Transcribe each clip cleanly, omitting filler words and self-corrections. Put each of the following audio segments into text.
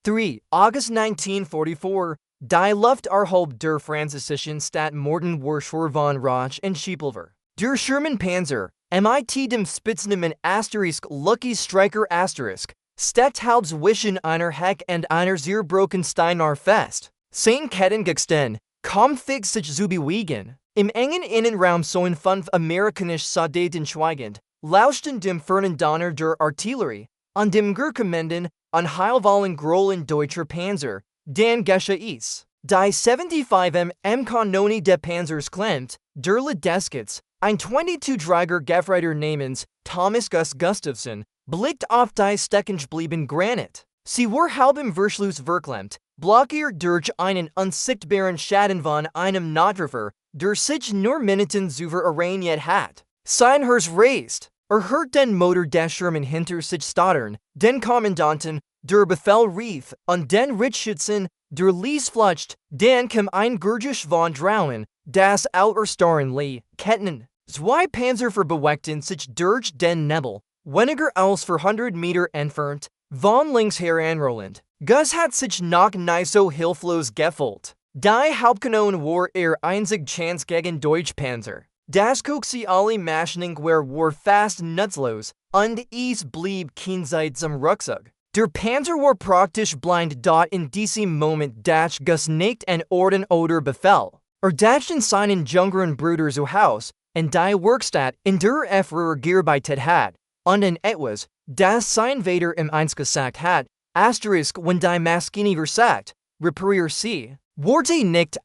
3. August 1944. Die Luft erhob der französischen Stadt Mortain Warschauer von Roch und Schiepelver. Der Sherman-Panzer, mit dem Spitznamen Lucky Striker steckt halb zwischen einer Heck und einer zerbrochenen Steiner fest. Sein Kettengesten kommt fix sich zu bewegen. Im engen Innenraum sollen 5 amerikanische Soldaten schweigend, lauschten dem fernen Donner der Artillerie, an dem gerkommenden, unheilvollen Grollen deutscher Panzer, den geschieht. Die 75 Kanone des Panzers klemmt, der Ladeschütze, ein 22-jähriger Gefreiter namens Thomas Gustiffson, blickt auf die steckengebliebene Granate. Sie war halb im Verschluss verklemmt, blockiert durch einen unsichtbaren Schaden von einem Nottreffer, der sich nur Minuten zuvor arrangiert hat. Sein Herz rast. Hört den Motor des Sherman hinter sich stottern, den Kommandanten, der Befehl rief, und den Rettschützen, der Lies flutscht, dann kam ein Gurgisch von Drauen, das Auerstarren lie, Ketten. Zwei Panzer verbeugten sich durch den Nebel, weniger als 400 Meter entfernt, von links heranrollend. Gus hat sich noch nie so hilflos gefühlt. Die Hauptkanon war einzig Chance gegen Deutsche Panzer. Das koaxiale Maschinengewehr war fast nutzlos, und es blieb kein Zeit zum Rückzug. Der Panzer war praktisch blind dort in diesem Moment das Gus nicht an Orden oder Befehl. Dacht in seinen jüngeren Bruder zu Haus, in die Werkstatt, in der gearbeitet hat, und in etwas, das sein Vater ihm eins gesagt hat, wenn die Maschine versagt, reparier sie. Warte nicht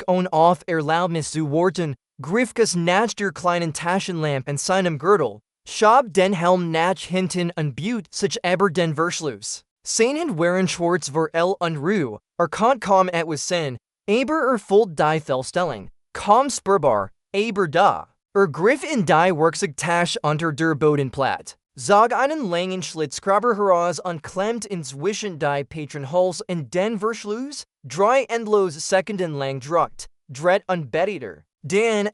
on auf Erlaubnis zu warten, griff Gus nach der kleinen Taschenlampe in seinem Gürtel, schob den Helm nach hinten und beut sich über den Verschluss. Seinen waren schwarz vor und Ruhe, konnte kaum etwas sehen, aber fühlt die Fellstellung, kaum spürbar, aber da. Griff in die Werkzeugtasche unter der Bodenplatte, zog einen langen Schlitzkraber heraus und klemmt inzwischen die Patronholes in den Verschluss, 3 endlose Sekunden lang drückt, dreht und betete. Dann,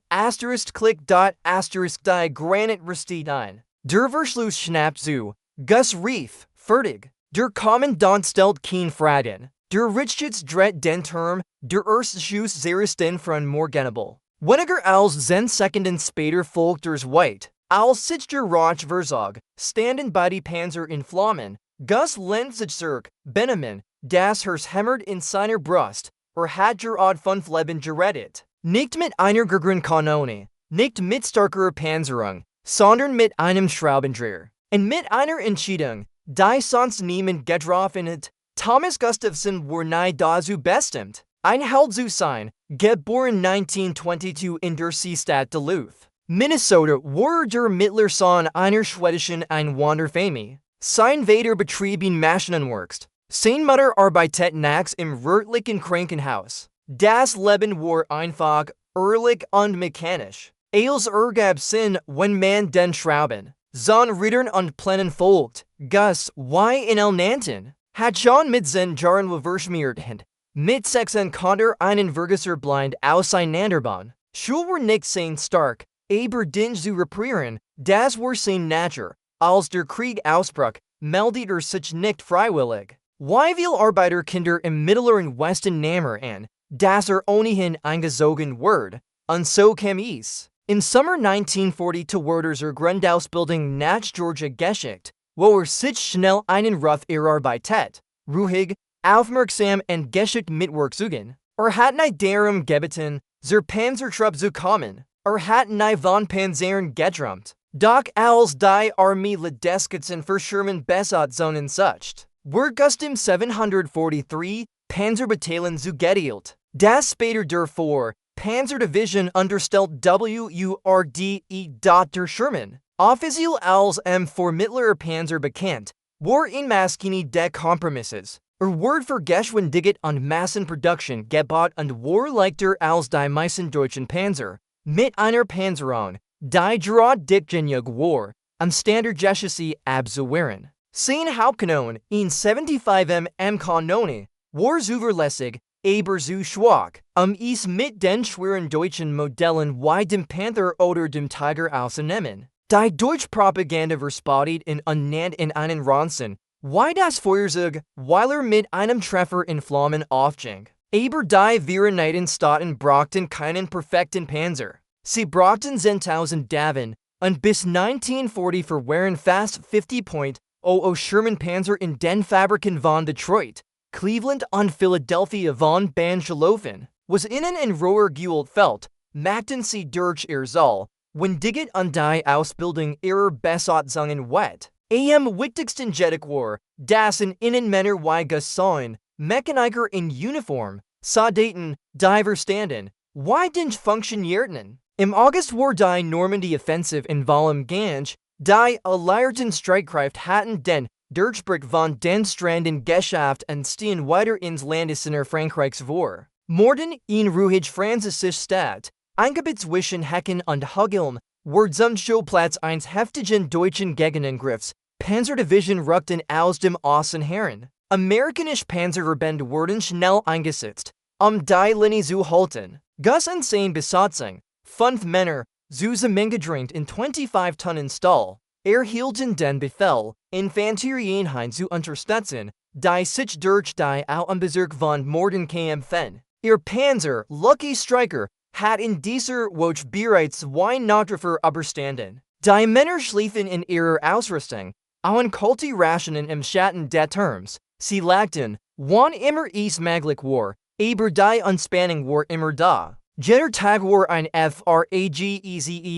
klickt die Granate rustet ein. Der Verschluss schnappt zu. Gus rief, fertig. Der Kommandant stellt kein Fragen. Der Rettschütze dreht den Turm, der erste Schuss zerrissen von Morganable. Weniger als 10 Sekunden später folgt der Zweit. Als sich der Roch verzog, standen beide Panzer in Flammen. Gus lehnt sich zurück, Benjamin, das Herz hämmert in seiner Brust, hat der Od 5 Leben gerettet. Nicht mit einer größeren Kanone, nicht mit starker Panzerung, sondern mit einem Schraubendreher. Und mit einer Entscheidung, die sonst niemand getroffen hat. Thomas Gustiffson war nie dazu bestimmt, ein Held zu sein, geboren 1922 in der Seestadt Duluth, Minnesota, war der mittlerer Sohn einer schwedischen Einwanderfamilie. Sein Vater betrieb ein Maschinenwerk. Seine Mutter arbeitet nachts im örtlichen Krankenhaus. Das Leben war einfach, ehrlich und mechanisch. Als gab Sinn, wenn man den Schrauben, son Rittern und Plänen folgt. Gus, wie in nannten, hat schon mit seinen Jahren verschmiert und mit 6 konnte einen Vergesser blind auseinanderbauen. Schul war nicht sein stark, aber den zu reparieren, das war sein Natur. Als der Krieg ausbrach, meldet sich nicht freiwillig. Wie viel Arbeiterkinder im Mittleren Westen nahmen an, dass ohnehin eingezogen wurde, und so kam es. Im Sommer 1940 wurde zur Grundausbildung nach Georgia geschickt, wo sich schnell einen Ruf erarbeitet, ruhig, aufmerksam und geschickt mitwirksugen. Hat nicht darum gebeten, zur Panzertruppe zu kommen, hat nicht von Panzern geträumt. Doch als die Armee Ladeschützen für Sherman Besatzungen sucht, wurde Gustim 743 Panzerbataillon zugeteilt. Das später der 4. Panzerdivision unterstellt WURDE. Der Sherman, offiziell als für mittlerer Panzer bekannt, war in Maschine des Kompromisses. Wurde für Geschwindigkeit und Massenproduktion gebaut und war leichter als die meisten deutschen Panzer, mit einer Panzerung, die gerade dick genug war, am Standardgeschosse abzuwehren. Sein Hauptkanon, in 75 Kanone, war zuverlässig, aber zu schwach, es mit den schweren deutschen Modellen wie dem Panther oder dem Tiger auszunehmen. Die deutsche Propaganda verspottet und ernannt in einen Ronson, Why das Feuerzug, Weiler mit einem Treffer in Flammen aufging. Aber die Verenigten Brockten keinen perfekten Panzer. Sie Brockten 10.000 Daven, und bis 1940 waren fast 50.00 Sherman-Panzer in den Fabriken von Detroit, Cleveland und Philadelphia von Bahn gelaufen. Was innen in Rohr geübt felt, machten sie durch ihr Zoll, wenn Digit und die Ausbildung ihrer Besatzungen wet. Am wichtigsten Jedik war, dass in Innenmänner wie Gasson, Mechaniker in Uniform, Soldaten, die verstanden, wie den funktionierten. Im August war die Normandie-Offensive in Volum Gange, die Alliierten Streitkraft hatten den Durchbruch von den Stranden geschafft und stehen weiter ins Landesinnere Frankreichs vor. Mortain, in ruhig französische Stadt, eingebiet zwischen Hecken und Hügeln, war zum Schauplatz eines heftigen deutschen Gegenoffensives. Panzerdivision rückten aus dem Osten heran. Amerikanische Panzerverbände wurden schnell eingesetzt, die Linie zu halten. Gus und seine Besatzung, 5 Männer, zusammengedrängt in 25 Tonnen Stahl, erhielten den Befehl, Infanterieeinheiten zu unterstützen, die sich durch die Auenbezirk von Mortain kämpften. Ihr Panzer, Lucky Striker, hat in dieser Woche bereits 2 Nottreffer überstanden. Die Männer schliefen in ihrer Ausrüstung, und kalte Rationen im Schatten des Turms. Sie lagten, wann immer es möglich war, aber die Anspannung war immer da. Jeder Tag war ein Fragezeicchen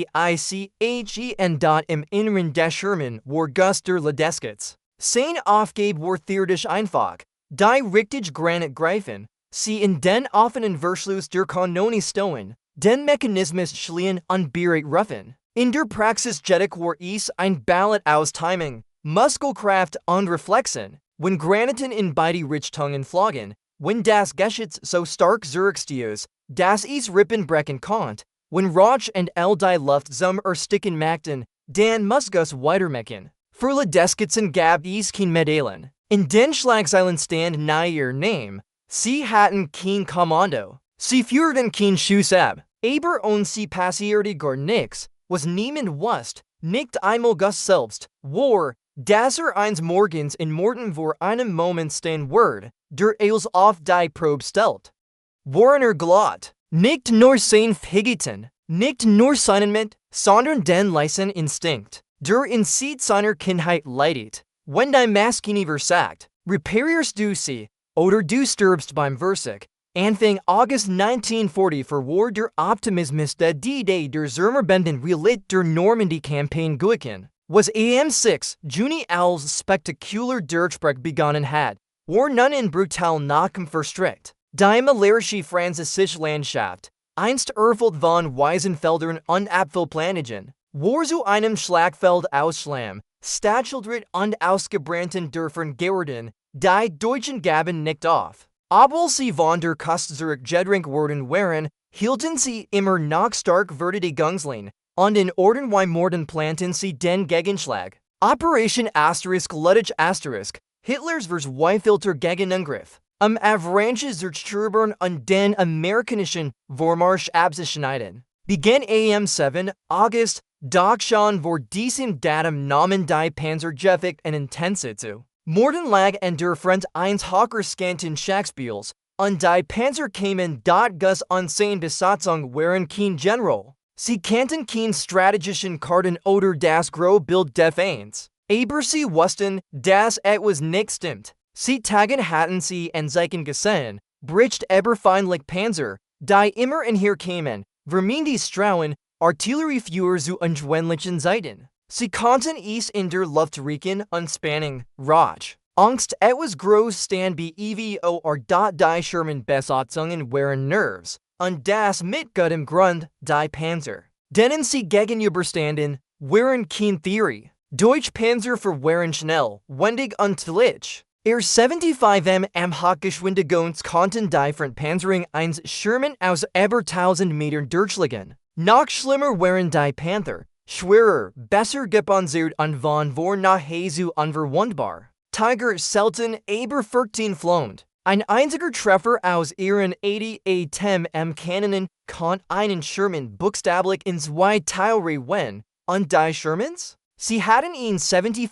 und im Inneren des Sherman war Gus der Ladeschütze. Sein Aufgabe war theoretisch einfach, die richtig Granate greifen, sie in den offenen Verschluss der Kanone stoßen, den Mechanismus schließen und bereit rufen. In der Praxis jedik war es ein Ballett aus Timing, Muskelkraft und Reflexen, wenn Granaten in beide Richtungen flogen, wenn das Geschütz so stark zurückstieß, dass es Rippen brechen konnte, wenn Rauch und die Luft zum Ersticken machten, dann muss Gus weitermachen. Für Ladeschützen gab es kein Medaillen. In den Schlagzeilen stand nahe ihr Name. Sie hatten kein Kommando. Sie führten kein Schuss ab. Aber und sie passierte gar nichts, was niemand wusste, nicht einmal Gus selbst, war, dass eines Morgens in Mortain vor einem Moment stehen würde, der als auf die Probe stellt. Waren glad, nicht nur sein Verhalten, nicht nur seinen Mit, sondern den leisen Instinkt, der in seiner Kindheit leidet. Wenn die Maschine versagt, reparierst du sie, oder du stirbst beim Versuch. Anfang August 1940 war der Optimismus der D-Day der Sommerbenden Relit der Normandie-Campaign guiken. Was am 6. Juni als spektakulärer Durchbruch begonnen hat, war nun in brutalen Nachkampf verstrickt. Die militärische französische Landschaft, einst erfüllt von Wiesenfeldern und Apfelplantagen, war zu einem Schlachtfeld aus Schlamm, Stacheldraht und ausgebrannten Dörfern geworden. Die Deutschen gaben nicht auf. Obwohl sie von der Küste zurückgedrängt worden waren, hielten sie immer noch stark Verteidigungslinien, und in Orten wie Mortain planten sie den Gegenschlag. Operation Lüttich Hitlers verzweifelter Gegenangriff. Avalanche zerstörten und den amerikanischen Vormarsch abzuschneiden. Begann am 7. August, doch schon vor diesem Datum nahmen die Panzer Jeffik und Intense zu. Mortain lag an der Front eines hochriskanten Schachspiels, und die Panzer kamen dort Gus und seine Besatzung waren kein General. Sie kannten kein strategischen Karten oder das Großbild des Feindes. Aber sie wussten, dass etwas nicht stimmt. Sie tagen hatten sie in Zeichen gesehen, bricht aber feindlich Panzer, die immer herkamen, vermindi Strauen, Artillerieführer zu unterschiedlichen Seiten. Sie konnten es in der Luft riechen und Spanning, Rauch. Angst etwas groß stand bevo die Sherman-Besatzungen waren Nervs, und das mit gutem Grund die Panzer. Denen sie gegenüberstanden, waren kein Theorie. Deutsche Panzer waren schnell, wendig und tückisch. 75 am Hochgeschwindigkeits konnten die Frontpanzerung eines Sherman aus über 1000 Metern durchschlagen. Noch schlimmer waren die Panther, schwerer, besser gepanzert und von vor nachher zu unverwundbar. Tiger selten aber 14 flohen. Ein einziger Treffer aus ihren 88 Kanonen konnte einen Sherman buchstäblich in 2 Teile rissen. Und die Shermans? Sie hatten ihn 75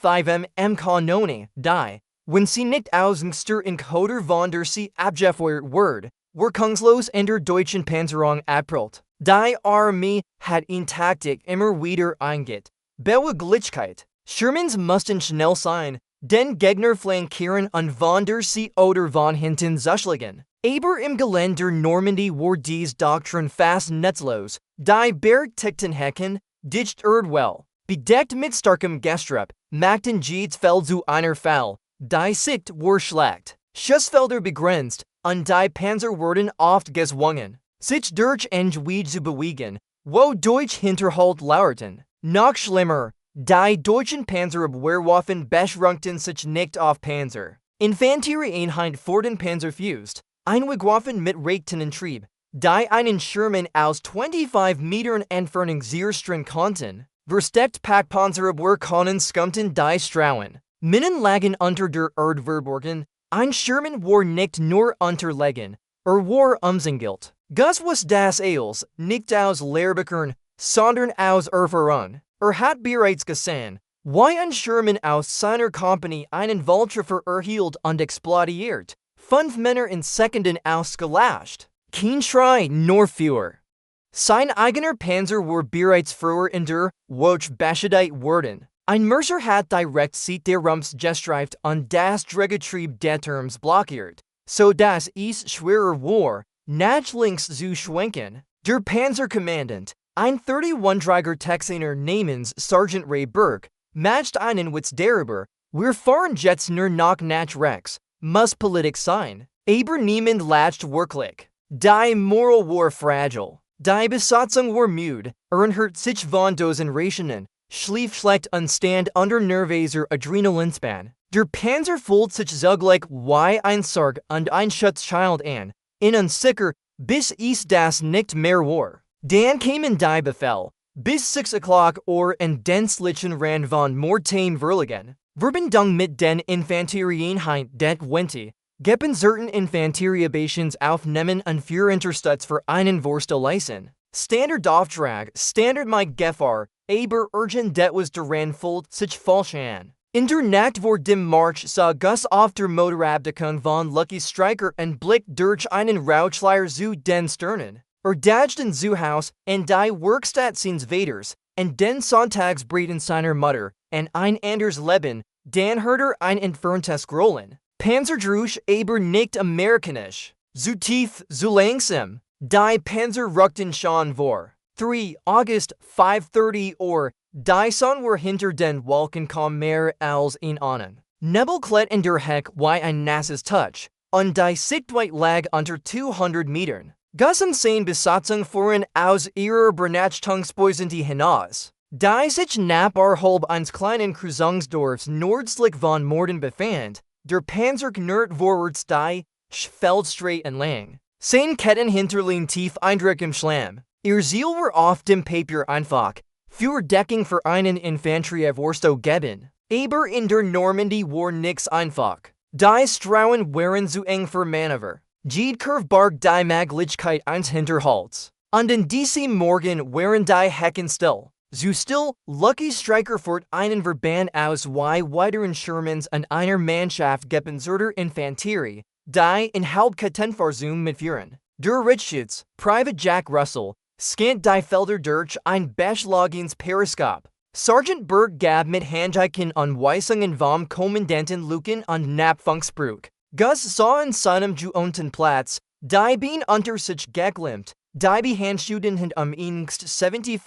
Kanone, die, wenn sie nicht ausngster in Koder von der sie abgefeuert word, wirkungslos in der deutschen Panzerung abprallt. Die Armee hat in Taktik immer wieder einget. Beweglichkeit. Shermans mussten schnell sein, den Gegner flankieren und von der sie oder von hinten zuschlagen. Aber im Gelände der Normandie war dies Doktrin fast nutzlos. Die Bergtikten Hecken, dicht well. Bedeckt mit starkem Gestrüpp, machten Feld zu einer Fall. Die Sicht war schlecht. Schussfelder begrenzt, und die Panzer wurden oft gezwungen, sich durch Entschwied zu bewegen, wo Deutsch Hinterhalt lauerten. Noch schlimmer, die deutschen Panzerabwehrwaffen beschränkten sich nicht auf Panzer. Infanterieeinheit vor den Panzer fused, Einwegwaffen mit Raktenantrieb, die einen Sherman aus 25 Metern Entfernung zerstreuen konnten. Versteckt Packpanzerabwehrkanonen skummten die Strauen. Minen lagen unter der Erde verborgen. Ein Sherman war nicht nur unterlegen, war umzingelt. Gus was das Eils, nicht aus Lehrbüchern, sondern aus Erfahrung. Hat bereits gesehen, wie ein Sherman aus seiner Kompanie einen Volltreffer erhielt und exploitiert. 5 Männer in Sekunden ausgelascht. Kein Schrei, nur Führer. Sein eigener Panzer war bereits früher in der Woche beschädigt worden. Ein Mercer hat direkt Seat der Rumps gestreift und das Drehgetrieb des Turms blockiert, so dass es schwerer war, nach links zu schwenken. Der Panzerkommandant, ein 31-jähriger Texaner namens Sergeant Ray Burke, matcht einen Witz darüber, wir fahren jetzt nur noch nach rechts, muss Politik sein. Aber niemand lacht wirklich. Die Moral war fragile. Die Besatzung war müde, hört sich von Dosen Rationen, schlief schlecht und stand unter nervöser Adrenalinspann. Der Panzer fühlt sich zugleich wie ein Sarg und ein Schutzschild an, in unsicher, bis es das nicht mehr war. Dann kamen die Befehl, bis 6 o'clock in den Slichen Rand von Mortain verlegen. Verbindung mit den Infanterieeinheit det 20, gepanzerten Infanteriebations aufnehmen und Führerinterstutz für einen Vorstelleisen. Standardauftrag, Standard mit Gefahr, aber urgent det was daran fühlt sich falsch an. In der Nacht vor dem Marsch sah Gus auf der Motorabdeckung von Lucky Stryker und Blick durch einen Rauchschleier zu den Sternen. Dagten zu Haus und die Werkstatt seines Vaters, und den Sonntagsbreten seiner Mutter, und ein anders Leben, dann hört ein entferntes Grollen. Panzerdrusch aber nicht amerikanisch. Zu tief, zu langsam. Die Panzer rückten schon vor. 3 August 5:30 die Sonne war hinter den Wolken kaum mehr als in Ahnen. Nebel klebt in der Heck wie ein nasses Touch, und die Sichtweite lag unter 200 Metern. Gus und seine Besatzung fuhren aus ihrer Bernachtung-Spoisente hinaus. Die sich nabarhalb eines kleinen Kreuzungsdorfs nordöstlich von Mortain befand, der Panzer knurrt vorwärts die Feldstrecke entlang. Seine Ketten hinterließen tief Eindruck im Schlamm. Ihr Ziel war auf dem Papier einfach, für Deckung für einen Infanterievorstoß geben. Aber in der Normandie war nix einfach. Die Strauen waren zu eng für Manöver. Jede Curve barg die Möglichkeit eines Hinterhalts. Und in diesem Morgen waren die Hecken still. So still, Lucky Stryker führt einen Verband aus wie weiteren Shermans und einer Mannschaft gepanzerter Infanterie, die in Hauptkettenversum mitführen. Der Rittschütze, Private Jack Russell, scant die Felder durch ein Beschlagens Periskop. Sergeant Burke gab mit Handreichen Anweisungen vom Kommandanten Luken und Napfunksbrück. Gus sah in seinem gewohnten Platz, die Beine unter sich geklemmt, die Behandschuhen und innigst 75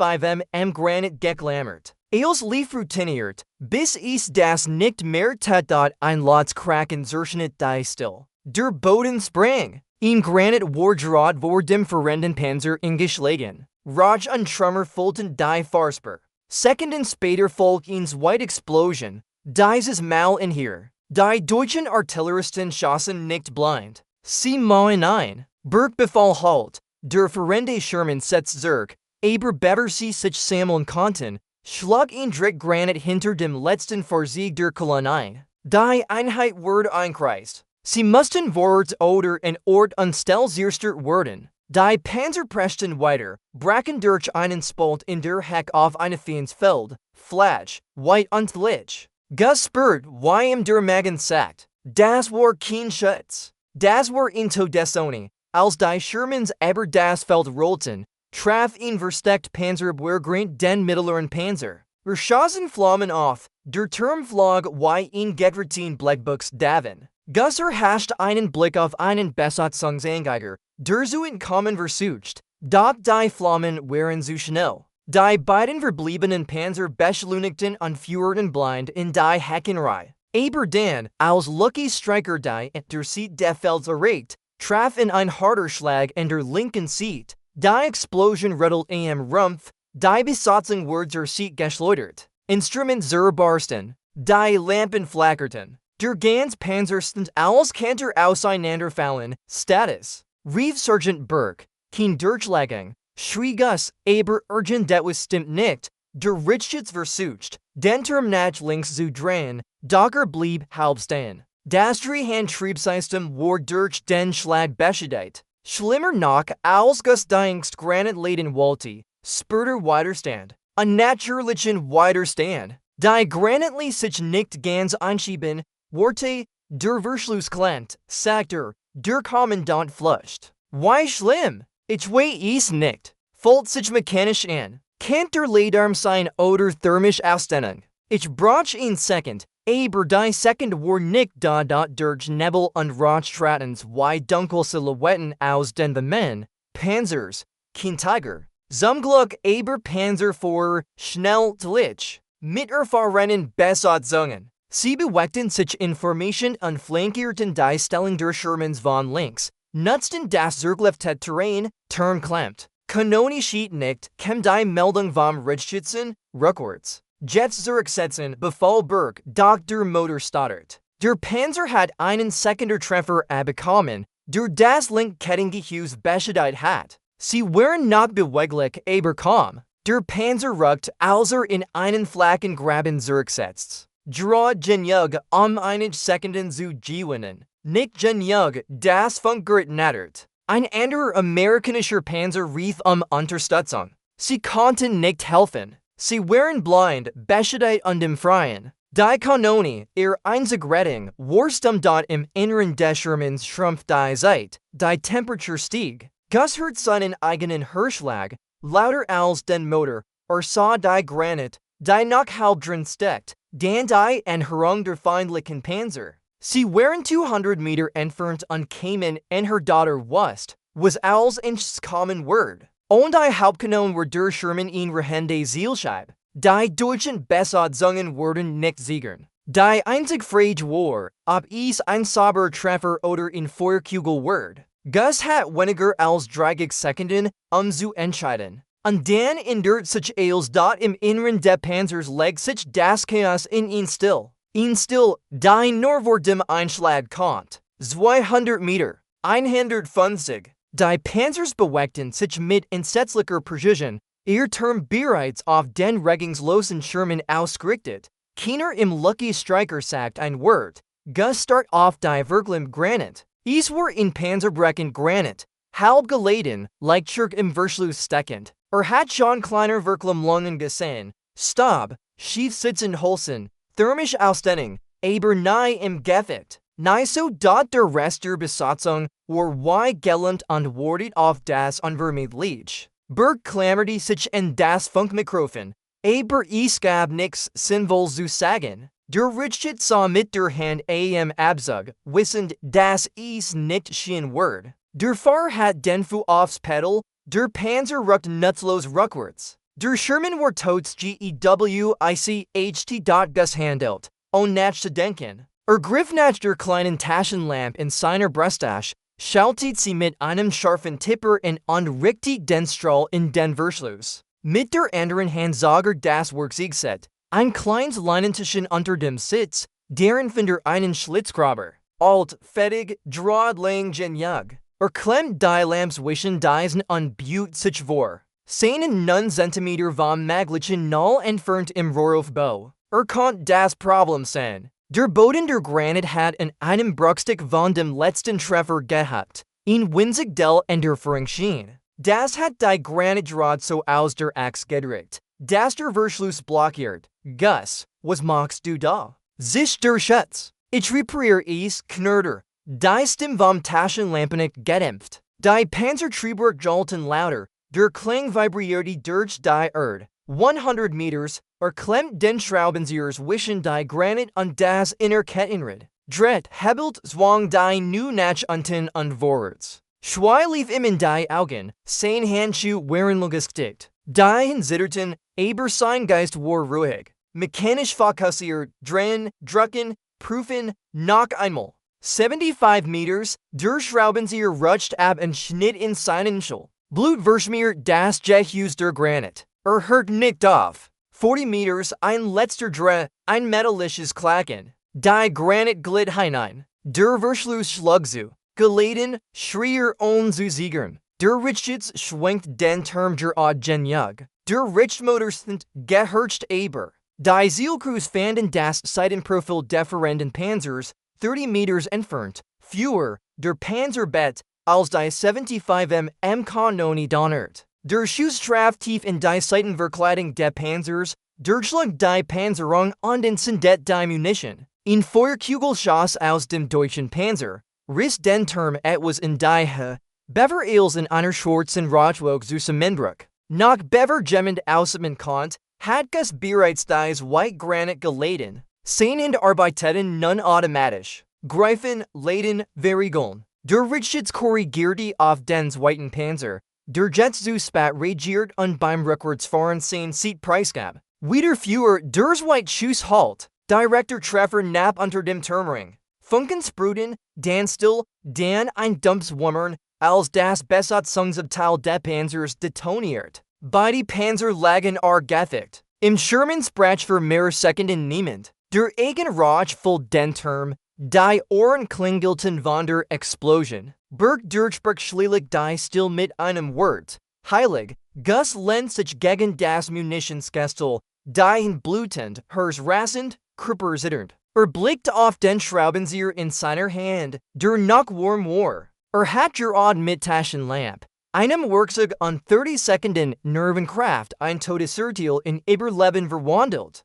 Granate geklammert. Els lief routiniert, bis es das nicht mehr tat dort ein Lotskraken zerschnitt die still. Der Boden sprang. In Granate war gerad vor dem fahrenden Panzer eingeschlagen. Rauch und Trümmer füllten die Fahrspur. Sekunden später folgte eine zweite Explosion. Dieses Mal in hier. Die deutschen Artilleristen schossen nicht blind. Sie mahen ein. Burke befahl Halt. Der fahrende Sherman setzt zurück, aber bevor sie sich sammeln konnten, schlug ein Granat hinter dem letzten Fahrzeug der Kolonne ein. Die Einheit wurde einkreist. Sie mussten vorwärts oder in Ort und Stelle zerstört werden. Die Panzerprechten weiter, braken durch einen Spalt in der Heck auf eine Feld, Flash, White und Lich. Gus spurt, im der Magen sagt, das war kein Schutz. Das war in Todessoni, als die Shermans aber das Feld rollten, traf ihn versteckt Panzerabwehrgrant den mittleren Panzer. Schossen Flammen auf, der Turm flog in Getreten Blackbooks Davin. Gus hascht einen Blick auf einen Besatzungsanzeiger, der zu entkommen versucht, doch die Flammen waren zu schnell. Die beiden verbliebenen Panzer beschleunigten und fuhrten blind in die Heckenreihe. Aber dann, als Lucky Striker die der Seat des Felds erreicht, traf in ein harter Schlag in der linken Seat. Die Explosion rüttelt am Rumpf, die Besatzung wurde der Seat geschleudert. Instrument zerbarsten, die Lampen flackerten. Der ganze Panzer stand als Kanter auseinanderfallen. Status. Rief Sergeant Burke, kein Durchlegung, schrie Gus, aber irgendetwas stimmt nicht. Der Rettschütze versucht, den Turm nach links zu drehen, doch blieb halb stehen. Das Drehhandtriebsystem wurde durch den Schlag beschädigt. Schlimmer noch, als Gus die Granate laden wollte, spürte Widerstand. Ein natürlichen Widerstand. Die Granate sich nicht ganz anschieben, wurde der Verschluss klemmt, sagt der Kommandant fluscht. Wie schlimm? Ich weiß nicht. Fühlt sich mechanisch an. Kann der Ladarm sein oder thermisch Ausdehnung? Ich brauche ihn Second, aber die Second war nicht da durch Nebel und Rauchstrahlens dunkel Silhouetten aus den Bemen, Panzers, kein Tiger. Zum Glück aber Panzer vor, schnell Lich, mit erfahrenen Besatzungen. Sie bewegten sich Information und flankierten die Stellung der Shermans von links, nutzten das zerklüftete Terrain, Turm klemmt. Kanone schied nicht, kam die Meldung vom Rettschützen, rückwärts. Jets zurücksetzen, befahl Burke, doch der Motor stottert. Der Panzer hat einen Sekundertreffer abbekommen, der das Linkkettingehäuse beschädigt hat. Sie waren not beweglich, aber kaum. Der Panzer rückt, als in einen flachen Graben zurücksetzt. Draw genug, einige Sekunden zu gewinnen. Nicht genug, das Funkgerät nattert. Ein anderer amerikanischer Panzer rief Unterstützung. Sie konnten nicht helfen. Sie waren blind, beschädigt und im Freien. Die Kanone, ihr einzig Rettung, war dort im Inneren des Shermans schrumpft die Zeit, die Temperatur stieg. Gus hört seinen eigenen Hörschlag, lauter als den Motor, sah die Granate, die noch halb drin steckt, dann die Anhörung der feindlichen Panzer. Sie waren 200 Meter entfernt und kamen in her Daughter West, was als ins Common Word. Und die Hauptkanon war der Sherman in Rehende Zielscheibe. Die deutschen Besatzungen wurden nicht siegern. Die einzig Frage war, ob es ein sauberer Treffer oder ein Feuerkugel wird. Gus hat weniger als 30 Sekunden, zu entscheiden. Und dann ändert sich als dort im Inneren des Panzers legt sich das Chaos in ihn still. Die nur vor dem Einschlag kommt. 200 Meter, 150. Die Panzers bewegten sich mit entsetzlicher Präzision, ihr Turm bereits auf den regungslosen Sherman ausgerichtet. Keiner im Lucky Striker sagt ein Wort. Gus start auf die Verklemm Granate. Es war in Panzerbrechen Granate, halb geladen, Leichtschirk im Verschluss steckend. Hat schon kleiner Verklemm Lungen gesehen. Stopp, schief sitzen Holzen, thermisch Ausdehnung, aber nie im Gefecht. Nie so dort der Rest der Besatzung war gelähmt und wartet auf das unvermeidlich. Burke klammerte sich in das Funkmikrofon, aber es gab nix Sinnvolles zu sagen. Der Rettschütze sah mit der Hand am Abzug, wissend, dass es nicht schien wird. Der Fahrer hat den Fuß aufs Pedal, der Panzer rückt nutzlos rückwärts. Der Sherman war totes GEWICHT. Gus handelt, nachzudenken. Griff nach der kleinen Taschenlampe in seiner Brusttasche, schaltet sie mit einem scharfen Tipper und richtet den Strahl in den Verschluss. Mit der anderen Hand saugt das Werkzeugset, ein kleines Leinentischchen unter dem Sitz, deren Finder einen Schlitzgraber. Alt, fettig, draadlang genug. Klemmt die Lamp zwischen diesen und buht sich vor. Seinen 9 Zentimeter vom maglichen Null entfernt im Rohraufbau. Konnt das Problem sein. Der Boden der Granate hat in einem Bruchstück von dem letzten Treffer gehabt. in winzig del Enderführung schien. Das hat die Granatdraht so aus der Axt gedrückt, dass der Verschluss blockiert. Gus, was machst du da? Sich der Schutz. Ich repariere es, Knurder. Die Stimme vom Taschenlampenlicht gedämpft. Die Panzertreibwerk jollten lauter. Der Klang vibrierte durch die Erde. 100 Meters, klemmt den Schraubenzieher zwischen die Granit und das Innerkettenrad. Dret hebelt zwang die nu nach unten und vorwärts. Schwei lief ihm in die Augen, sein Handschuh waren gestickt. Die zitterten, aber sein Geist war ruhig. Mechanisch fokussiert, drehen, drucken, prüfen, noch einmal. 75 Meters, der Schraubenzieher rutscht ab und schnitt in seinen Schul. Blut verschmiert das Gehäuse der Granit. Hört nicht auf. 40 Meters, ein letzter Dreh, ein metallisches Klacken. Die Granit glitt hinein. Der Verschluss schlug zu. Geladen, schrier ohne zu siegern. Der Richtschütz schwenkt den Turm der Genjug. Der Richtmotor sind geherzt aber. Die Zielkreuz fanden das Seitenprofil deferenden Panzers 30 Meters entfernt, fewer, der Panzerbett, als die 75 Kanone donnert. Der Schuss traf tief in die Seitenverkleidung des Panzers, durchschlug die Panzerung und entzündet die Munition. Ein Feuerkugelschoss aus dem deutschen Panzer riss den Turm etwas in die Höhe, bever als in einer schwarzen Rauchwolke zusammenbrach. Nach bevergemmend ausatmen konnte, hat Gus bereits das White Granit geladen. Seinen arbeiteten nun automatisch. Greifen, laden, verriegeln. Der Richtschütz korrigierte auf den zweiten Panzer. Der Jetzu-Spat regiert und beim Rückwärtsfahren sein Seat preisgab. Wieder fewer, der Zweitschuss halt. Direkter Treffer knapp unter dem Turmring. Funken sprühten, dann still, dann ein dumpfes Wummern, als das Besatzungsabteil des Panzers detoniert. Beide Panzer lagen gefickt. Im Sherman-Sprach für mehr Sekunden niemand. Der Eigenrauch voll den Turm, die Ohren klingelten von der Explosion. Berg durchbrach schließlich die still mit einem Wort. Heilig, Gus lehnt sich gegen das Munitionskestel, die blutend, hers rasend, Krüpper zitternd. Blickte auf den Schraubenzieher in seiner Hand, der noch warm war. Hat gerade mit Taschenlampe, einem Werkzeug und 30 Sekunden Nervenkraft ein Todesurteil in Überleben verwandelt.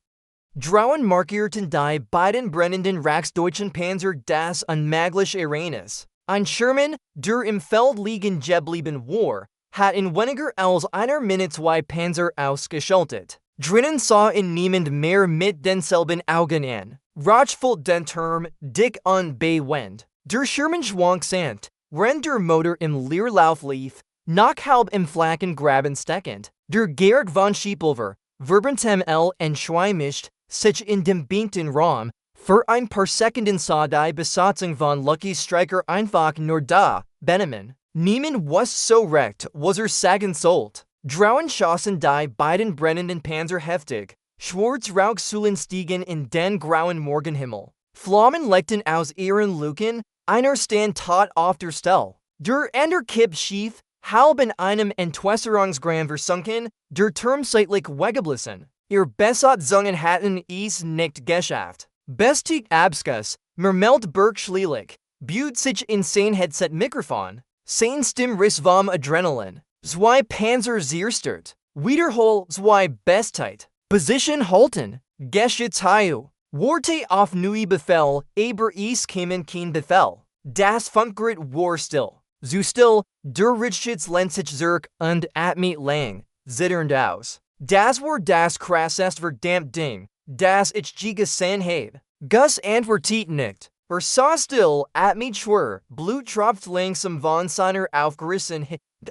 Drauen markierten die beiden brennenden Reichsdeutschen Panzer das unmögliche Ereignis. Ein Sherman, der im Feld liegen geblieben war, hat in weniger als einer Minute zwei Panzer ausgeschaltet. Drinnen sah ihn niemand mehr mit denselben Augen an. Rauchvoll den Turm, dick und bewend. Der Sherman schwank sanft, während der Motor im Leerlauf lief, noch halb im flachen Graben steckend. Der Gerd von Schiepulver, verbentem entschleunigt sich in dem beengten Raum. Für ein paar Sekunden sah die Besatzung von Lucky Stryker einfach nur da, Benjamin. Niemand was so recht, was sagen sollte. Draußen schossen die beiden brennenden Panzer heftig. Schwarzrauchsäulen stiegen in den grauen Morgenhimmel. Flammen leckten aus ihren Luken, einer stand tot auf der Stelle. Der andere Kipp schief, halb in einem Entwässerungsgraben versunken, der Turm seitlich weggeblissen. Ihr Besatzungen hatten es nicht geschafft. Bestig Abschuss, mermelt Berg schließlich, büht sich in sein Headset-Mikrofon. Sein Stimm riss vom Adrenalin. Zwei Panzer zerstört. Wiederhol zwei Bestheit. Position halten. Geschützheu. Warte auf neue Befehl, aber es kämen kein Befehl. Das Funkgerät war still. So still, der Richtschütz lehnt sich zurück und atmet lang, zitternd aus. Das war das krasseste verdammt Ding, das ich je gesehen habe. Gus antwortet nicht. Sah still, atmet schwer, Blut tropft langsam von seiner aufgerissen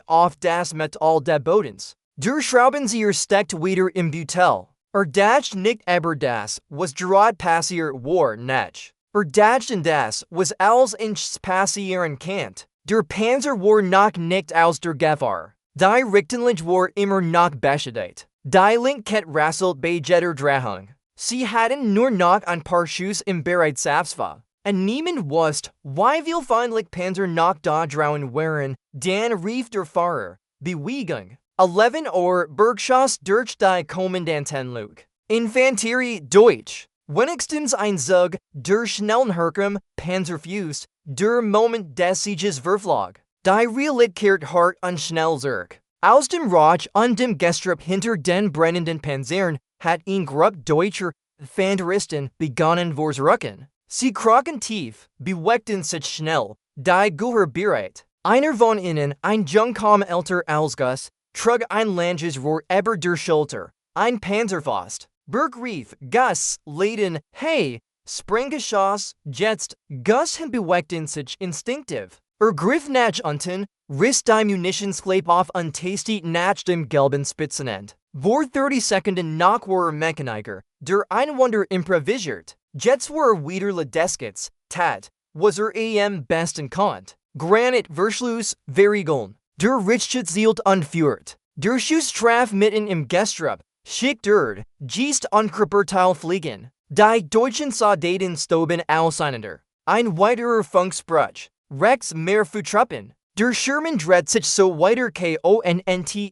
auf das Metall des Bodens. Der Schraubenzieher steckt wieder im Beutel. Dacht nicht aber das, was gerade passiert war nicht. Dachten das, was als ins passieren kannt. Der Panzer war noch nicht aus der Gefahr. Die Richtenlicht war immer noch beschädigt. Die Linkkette rasselt bei jeder Drehung. Sie hatten nur noch ein paar Schuss im Bereitschaftsfach. Und niemand wusste, wie viel feindlich Panzer noch da draußen waren. Dann rief der Fahrer, Bewegung. 11 Uhr Bergschoss durch die Kommandantenluke. Infanterie Deutsch. Wenigstens ein Zug, der schnellen Herkum, Panzerfuß, der Moment des Sieges verflog. Die Realität hart und schnell zurück. Aus dem Rauch und dem Gestrüpp hinter den brennenden Panzern hat ein Grupp deutscher Fanteristen begonnen vorzurücken. Sie krochen tief, bewegten sich schnell, die Gehör bereit. Einer von ihnen, ein Jung kaum älter als Gus, trug ein langes Rohr über der Schulter, ein Panzerfaust. Burke rief, Gus, Laden, hey, Sprenggeschoss, jetzt, Gus bewegten sich instinktiv. Griff nach unten, riss die Munitionsklappe auf und tastet nach dem gelben Spitzenend. Vor 30 Sekunden nach war Mechaniker, der Einwand improvisiert. Jetzt war wieder Ledeskits, tat, was am besten konnt. Granate Verschluss, Verriegeln. Der Richtschutz zielt und führt. Der Schuss traf mitten im Gestrüpp, schickt Geest und Körperteil fliegen. Die Deutschen Soldaten stoben auseinander. Ein weiterer Funksprutsch. Rex mehr Truppen. Der Sherman dreht sich so weiter konte.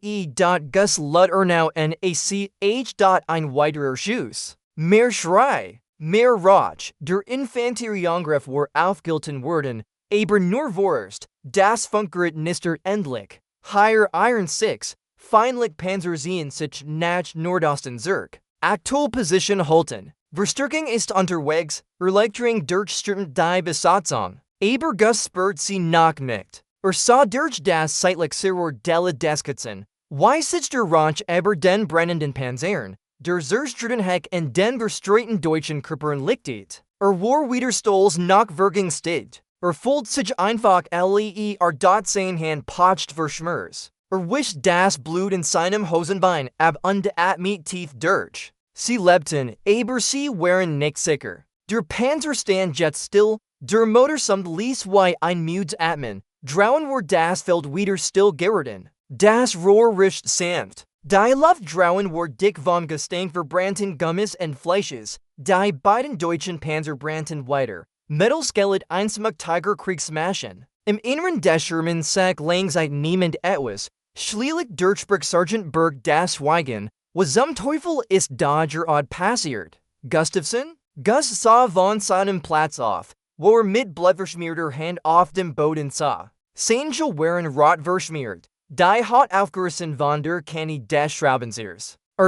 Gus Lutternau nach. Ein weiterer Schuss. Mehr Schrei. Mehr Rauch. Der Infanterieangriff war aufgehalten worden, aber nur vorerst. Das Funkgerät nicht endlich. Hier Iron 6. Feindlich Panzer ziehen sich nach Nordosten zurück. Aktuelle Position halten. Verstärkung ist unterwegs. Erleichterung durch die Besatzung. Aber Gus spürt sie noch nicht. Sah durch das seitlich Serror der Ledeskitsen. Wie sich der Rauch über den brennenden Panzern, der Zerstreutenheck in den verstreuten deutschen Körpern lichtet. War wieder stolz nach Wirkung steht. Fühlt sich einfach dort sein Hand pocht verschmurs. Wischt das Blut in seinem Hosenbein ab und atmet tief durch. Sie lebten, aber sie waren nicht sicher. Der Panzer stand jetzt still. Der Motor summt ließ wie ein müdes Atmen, drown war das Feld wieder still geworden. Das Rohr riecht sanft. Die Luft drown war dick vom Gestank verbrannten Gummis und Fleisches. Die beiden deutschen Panzer brannten weiter. Metallskelett einsamer Tigerkrieg smashen. Im Inneren des Sherman Sack langseit niemand etwas. Schließlich durchbrach Sergeant Burke das Schweigen. Was zum Teufel ist da gerade passiert? Gustiffson? Gus sah von seinem Platz auf. War mit blutverschmierter Hand auf dem Boden sah. Seine waren rot verschmiert. Die hat aufgerissen von der Knie des Schraubenzieher.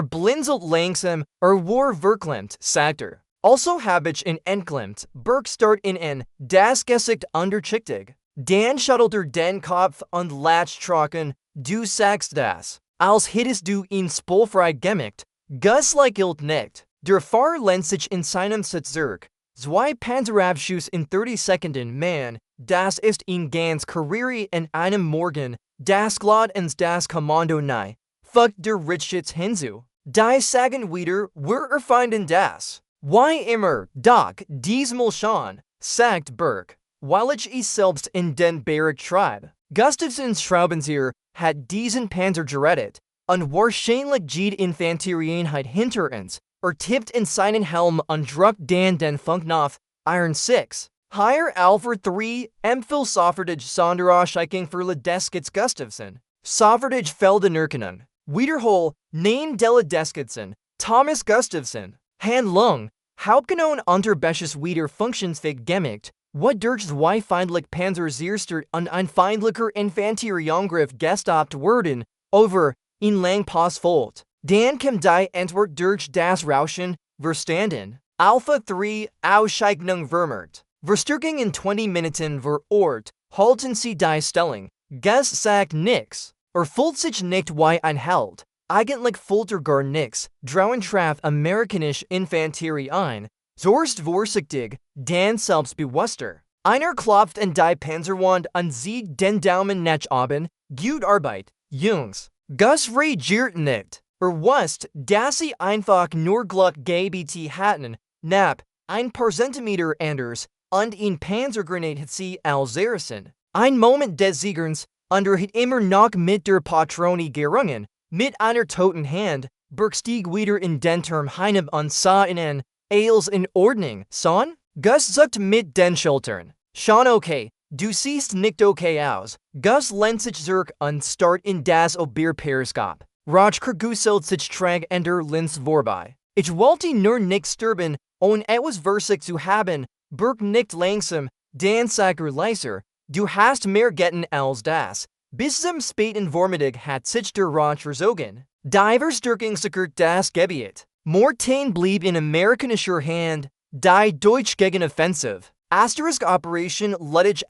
Blinzelt langsam, war verklemmt, sagt. Also hab ich ihn entklemmt. Burke start in das Gesicht unterschichtig. Dann schüttelt den Kopf und lacht trocken. Du sagst das. Als hättest du ihn spoilfrei gemacht. Gus lächelt nicht. Der Fahrer lehnt sich in seinem Sitz zurück. Zwei Panzerabschuss in 30 Sekunden, man, das ist ein ganz Karriere in einem Morgen, das Glad ins das Kommando nahe. Fuck der Richtschutz hinzu. Die sagen wieder, wir erfinden das. Wie immer, Doc, diesmal schon, sagt Burke, weil ich es selbst in den Barrack schreibe. Gustiffsons Schraubenzieher hat diesen Panzer gerettet, und wahrscheinlich die Infanterieeinheit hinter uns. Tippt in seinen Helm und druckt dann den Funkknopf, Iron 6. Hier Alpha 3, empfiehlt Soffertage Sonderausschicking für Ledeskits Gustiffson. Soffertage Feldenerkennung. Wiederhol, Name der Ledeskitsen, Thomas Gustiffson. Handlung, Hauptkanon unter Besches wieder funktionsfähig gemacht, what durch zwei feindlich Panzer zerstört und ein feindlicher Infanterieangriff gestoppt worden, over, in lang Pause folgt. Dann kam die Antwort durch das Rauschen, verstanden. Alpha 3, Ausscheignung vermerkt. Verstärkung in 20 Minuten vor Ort, halten sie die Stellung. Gus sagt nix. Fühlt sich nicht wie ein Held. Eigentlich fühlt gar nix. Drohen traf amerikanische Infanterie ein. Zorst vorsichtig, dann selbstbewusster. Einer klopft in die Panzerwand und sieht den Daumen nach oben. Gut Arbeit, Jungs. Gus reagiert nicht. Wusst, dass sie einfach nur Glück gebt hatten, knapp, ein paar Zentimeter anders, und ein Panzergranate hat sie alzerissen. Ein Moment des Siegerns, und hat immer noch mit der Patrone gerungen, mit einer toten Hand, Burke stieg wieder in den Turm hinein und sah in alles in Ordnung, son? Gus zuckt mit den Schultern. Schon okay, du siehst nicht okay aus. Gus lehnt sich zurück und starrt in das Oberperiskop. Rauch Gustiffson sich trag ender Linz vorbei. Ich wollte nur nicht sterben, und etwas versicht zu haben. Burke nickt langsam, dann sagt leiser, du hast mehr Getten als das, bis zum späten Vormittag hat sich der Rat verzogen. Die Verstärkungssekret das Gebiet. Mortain blieb in amerikanischer Hand, die deutsche Gegenoffensive. Operation Lüttich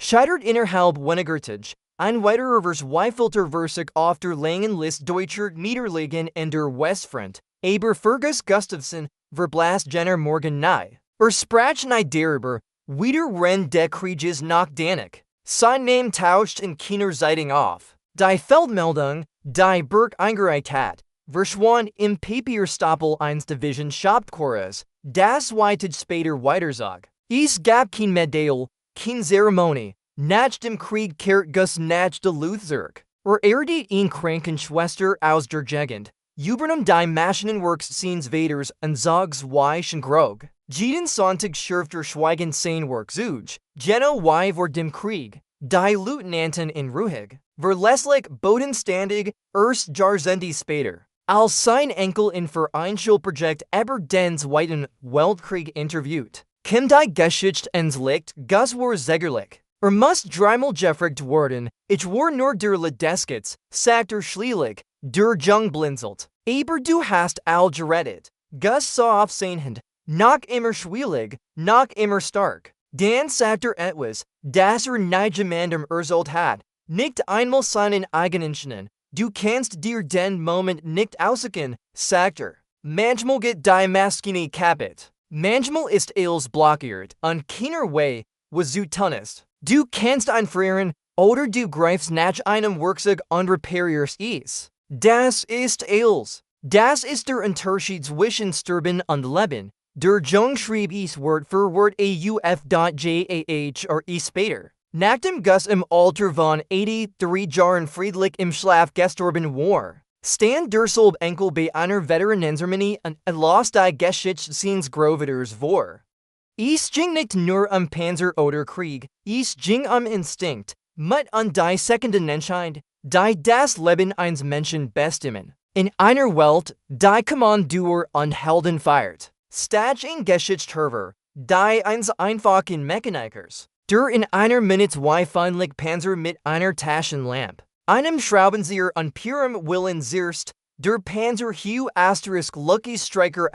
scheitert innerhalb weniger Tage. Ein weiterer verzweifelter Versuch auf der langen Liste deutscher Niederlagen in der Westfront, aber Fergus Gustiffson verblasst jener Morgen nahe. Sprach nie darüber, wieder Renn des Krieges nach Danzig. Sein Name tauscht in keiner Zeitung auf. Die Feldmeldung, die Burg eingereicht hat, verschwand im Papierstapel eines Division Shopkorps, das weitet später weiterzog. Es gab kein Medaille, keine Zeremonie, nach dem Krieg kehrt Gus nach de Luthzurg. Die ihn Krankenschwester aus der Gegend, übernahm die Maschinenwerks seines Vaters und zog Weich und Grog. Jeden Sonntag schürfter Schweigen sein Werk zuge, Jeno wie vor dem Krieg, die Lieutenanten in Ruhig, verlässlich bodenständig, erst Jahrzehnte später. Als sein Enkel in Vereinschulprojekt über den Zweiten Weltkrieg interviewt, kim die Geschichte ins Licht, Gus war sägerlich. Muss dreimal gefragt worden, ich war nur der Ledeskitz, sagt schließlich, der Jung blinzelt. Aber du hast all gerettet. Gus sah auf sein Hand, noch immer schwierig, noch immer stark. Dann sagt etwas, das niemandem erzählt hat, nicht einmal seinen eigenen Schnen. Du kannst dir den Moment nicht aussuchen, sagt Manchmal geht die Maschine kaputt. Manchmal ist alles blockiert, und keiner Way, was du tunnest. Du kannst einfrieren, oder du greifst nach einem Werkzeug und reparierst es. Das ist alles. Das ist der Unterschied zwischen Sterben und Leben. Der Jung schrieb es Wort für Wort auf später. Nachdem Gus im Alter von 83 Jahren friedlich im Schlaf gestorben war, stand der Enkel bei einer Veteranenzeremanie und las die Geschichte seines Großvaters vor. Es ging nicht nur Panzer oder Krieg, es ging Instinkt, mit und die Sekunden entscheid, die das Leben eines Menschen bestimmen. In einer Welt, die Kommandeur und Helden feiert, statt in Geschichtsherver, die eins einfach in Mechanikers, der in einer Minute feindlich Panzer mit einer Taschenlampe, einem Schraubenzieher und purem Willen zerst, der Panzer Lucky Striker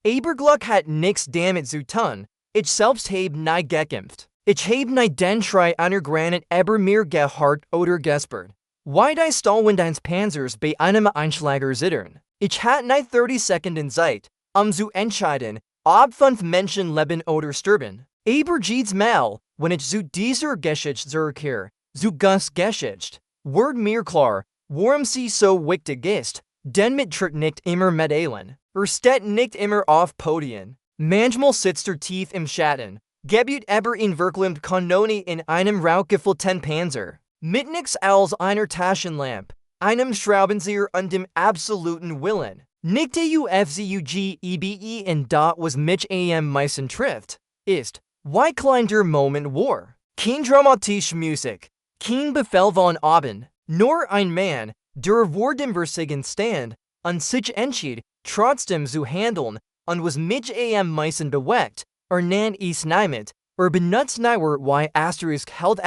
Glück hat nix damit zu tun, ich selbst hab nie gekämpft. Ich hab nie den Schrei einer Granate mir gehört oder gespürt. Wie die Stahlwind eines Panzers bei einem Einschlager zittern. Ich hatte nie 30 Sekunden Zeit, zu entscheiden, ob 5 Menschen leben oder sterben. Aber jedes Mal, wenn ich zu dieser Geschichte zurückkehre, zu Gus Geschichte, wird mir klar, warum sie so wichtig ist, denn mit tritt nicht immer Medaillen. Steht nicht immer auf Podien. Manchmal sitzt tief im Schatten, gebüht in Wirklichkeit Kanone in einem rauchgefüllten Panzer. Mit nix als einer Taschenlampe, einem Schraubenzieher und dem absoluten Willen. Nicht der UFZUGEBE in das was mich am meisten trifft, ist, wie klein der Moment war. Kein dramatische Musik, kein Befehl von oben, nur ein Mann, der vor dem Versiegen stand und sich entschied, trotzdem zu handeln, und was mich am meisten bewegt, nennt es niemand, benutzt nur wie Held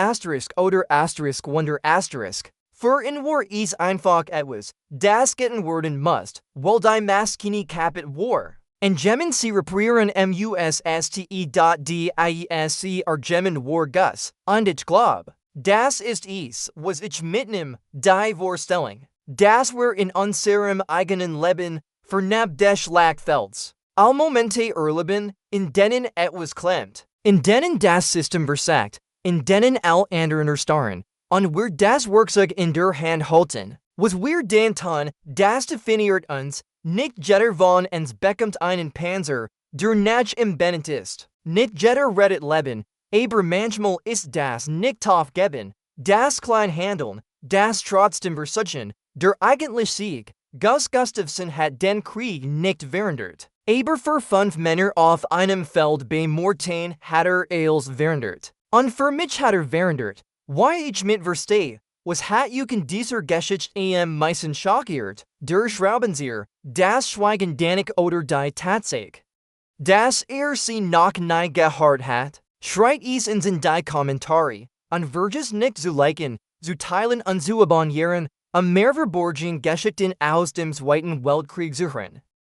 oder Wunder Für ihn war es einfach etwas, das getan werden musste, weil die Maschine kaputt war. En Gemen sie reparieren musste Gemen war Gus, und ich glaub, das ist es, was ich mitnehm, die Vorstellung. Das war in unserem eigenen Leben, vernab des Schlachtfelds. All Momente erleben, in denen etwas klemmt, in denen das System versagt, in denen all anderen erstarren, und wir das Werkzeug in der Hand halten, was wir dann tun, das definiert uns, nicht jeder von uns bekommt einen Panzer, der nach im Bennett ist, nicht jeder rettet Leben, aber manchmal ist das nicht aufgeben, das klein Handeln, das trotzdem versuchen, der eigentlich Sieg. Gus Gustiffson hat den Krieg nicht verhindert, aber für 5 Männer auf einem Feld bei Mortain hat als verhindert. Und für mich hat verhindert, wie ich mit verstehe, was hat in dieser Geschichte am meisten schockiert, der Schraubenzieher, das Schweigen Danik oder die Tatsache, dass sie noch nie gehört hat. Schreit es in den die Kommentare, an Verges nicht zu liken, zu teilen und zu abonnieren, am Mehrverborgen Geschichten aus dem Zweiten Weltkrieg suchen.